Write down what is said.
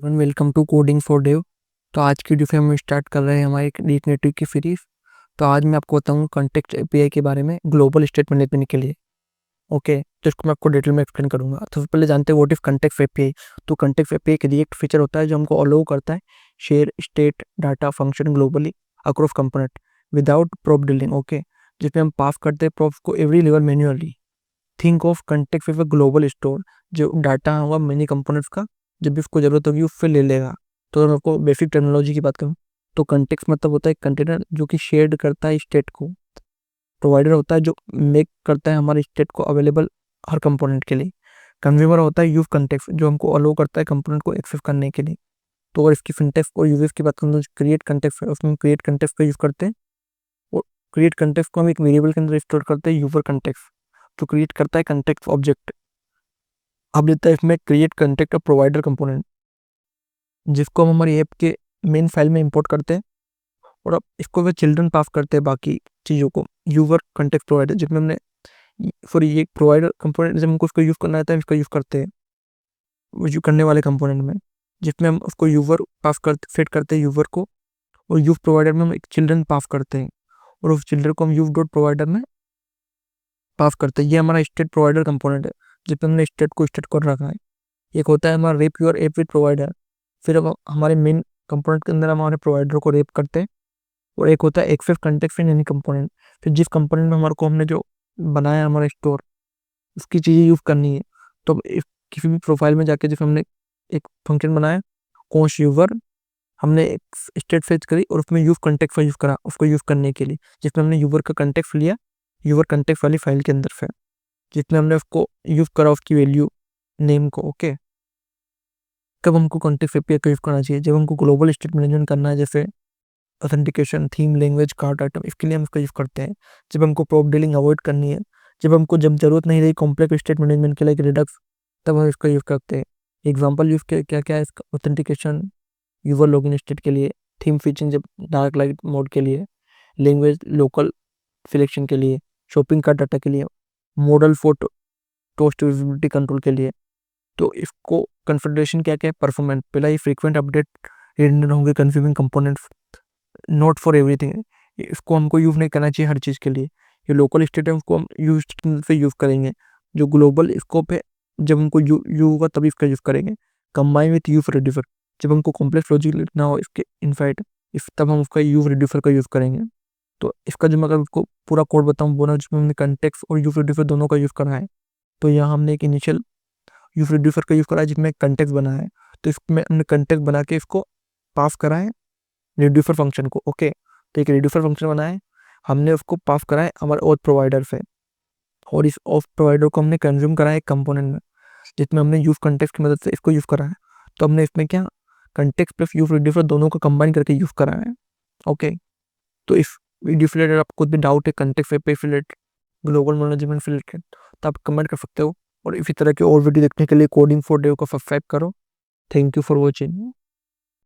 Welcome to coding for dev. तो आज की वीडियो हम स्टार्ट कर रहे हैं हमारे रीट नेटिव की सीरीज। तो आज मैं आपको बताऊंगा कॉन्टेक्स्ट एपीआई के बारे में ग्लोबल स्टेट मैनेजमेंट के लिए। ओके, तो इसको मैं आपको डिटेल में एक्सप्लेन करूंगा। तो सबसे पहले जानते हैं व्हाट इज कॉन्टेक्स्ट एपीआई। तो कॉन्टेक्स्ट एपीआई एक रिएक्ट फीचर होता है जो हमको अलाउ करता है share state data function globally across component without prop drilling. Okay, जिसमें हम पास करते हैं प्रोब्स को every level manually. Think of context as a global store, जो डाटा होगा मेनी कंपोनेंट्स का, जब भी उसको जरूरत होगी उससे ले लेगा। तो अगर आपको बेसिक टेक्नोलॉजी की बात करूँ तो कॉन्टेक्स्ट मतलब होता है कंटेनर जो कि शेयर करता है स्टेट को। प्रोवाइडर होता है जो मेक करता है हमारे स्टेट को अवेलेबल हर कंपोनेंट के लिए। कंज्यूमर होता है यूज कॉन्टेक्स्ट जो हमको अलाउ करता है कंपोनेंट को एक्सेस करने के लिए। तो अगर इसकी सिंटैक्स और यूजेस की बात करूँ तो क्रिएट कॉन्टेक्स्ट है, उसमें क्रिएट कॉन्टेक्स्ट का यूज करते हैं। और क्रिएट कॉन्टेक्स्ट को हम एक वेरिएबल के अंदर स्टोर करते हैं यूजर कॉन्टेक्स्ट, जो क्रिएट करता है कॉन्टेक्स्ट ऑब्जेक्ट। अब देता है इसमें क्रिएट कॉन्टेक्ट प्रोवाइडर कंपोनेंट, जिसको हम हमारी ऐप के मेन फाइल में इंपोर्ट करते हैं। और अब इसको वे चिल्ड्रन पास करते हैं बाकी चीज़ों को यूजर कॉन्टेक्ट प्रोवाइडर, जिसमें हमने सॉरी ये प्रोवाइडर कंपोनेंट जब हमको उसको यूज़ करना रहता है इसका यूज़ करते हैं यूज करने वाले कंपोनेंट में, जिसमें हम उसको यूजर पास करते सेट करते हैं यूजर को। और यूज प्रोवाइडर में हम एक चिल्ड्रन पास करते हैं और उस चिल्ड्रन को हम यूज डॉट प्रोवाइडर में पास करते हैं। ये हमारा स्टेट प्रोवाइडर कंपोनेंट है जिसमें हमने स्टेट को स्टेट कर रखा है। एक होता है हमारा rape your app with provider, फिर अब हमारे मेन कंपोनेंट के अंदर हम हमारे प्रोवाइडर को रेप करते हैं। और एक होता है access context in any component, फिर जिस कंपोनेंट में हमारे को हमने जो बनाया हमारा स्टोर उसकी चीज़ें यूज़ करनी है। तो अब किसी भी प्रोफाइल में जाके जैसे हमने एक फंक्शन बनाया कॉन्स यूजर, हमने एक स्टेट फेच करी और उसमें यूज कॉन्टेक्ट यूज़ करा उसको यूज़ करने के लिए, जिसमें हमने यूजर का कॉन्टेक्ट लिया यूजर कॉन्टेक्ट वाली फाइल के अंदर से, जिसमें हमने उसको यूज़ करा उसकी वैल्यू नेम को। ओके, कब हमको कॉन्टेक्स्ट एपीआई का यूज़ करना चाहिए? जब हमको ग्लोबल स्टेट मैनेजमेंट करना है, जैसे authentication, theme, language, card item, इसके लिए हम इसका यूज़ करते हैं। जब हमको प्रॉप डीलिंग अवॉइड करनी है, जब जरूरत नहीं रही कॉम्प्लेक्स स्टेट मैनेजमेंट के लिए रिडक्स, तब हम इसका यूज़ करते हैं। एग्जाम्पल यूज़ क्या क्या है इसका? ऑथेंटिकेशन यूजर लॉगिन स्टेट के लिए, थीम फीचिंग जब डार्क लाइट मोड के लिए, लैंग्वेज लोकल सिलेक्शन के लिए, शॉपिंग कार्ट डाटा के लिए, model photo toast visibility control के लिए। तो इसको कन्फिग्रेशन क्या क्या है? परफॉर्मेंस, पहला ये फ्रीक्वेंट अपडेट रिडंडेंट होंगे confusing components, not for everything, इसको हमको यूज़ नहीं करना चाहिए हर चीज़ के लिए। ये लोकल स्टेट है उसको हम यूज से यूज़ करेंगे, जो ग्लोबल स्कोप है जब हमको यू होगा तभी इसका यूज़ करेंगे। कंबाइन विथ यूज रिड्यूसर, जब हमको कॉम्प्लेक्स लॉजिक लिखना हो इसके इनफाइट इस तब हम उसका यूज रिड्यूसर का यूज़ करेंगे। तो इसका जो मैं अगर उसको पूरा कोड बताऊँ बोला जिसमें हमने कंटेक्स्ट और यूज रिड्यूसर दोनों का यूज़ करा है, तो यहाँ हमने एक इनिशियल यूज रिड्यूसर का यूज़ करा है जिसमें कंटेक्स्ट बना है। तो इसमें हमने कंटेक्स्ट बना के इसको पास करा है रिड्यूसर फंक्शन को। ओके, तो एक रिड्यूसर फंक्शन बना है, हमने उसको पास करा है हमारे ऑथ प्रोवाइडर से, और इस ऑथ प्रोवाइडर को हमने कंज्यूम करा है एक कंपोनेंट में, जिसमें हमने यूज कंटेक्स्ट की मदद से इसको यूज़ करा है। तो हमने इसमें क्या कंटेक्स्ट प्लस यूज रिड्यूसर दोनों को कंबाइन करके यूज़ करा है। ओके, तो इस वीडियो से रिलेटेड आपको कुछ भी डाउट है कंटेक्स्ट पे रिलेटेड, ग्लोबल मैनेजमेंट से रिलेटेड, तो आप कमेंट कर सकते हो। और इसी तरह के और वीडियो देखने के लिए कोडिंग फॉर डेव को सब्सक्राइब करो। Thank you for watching.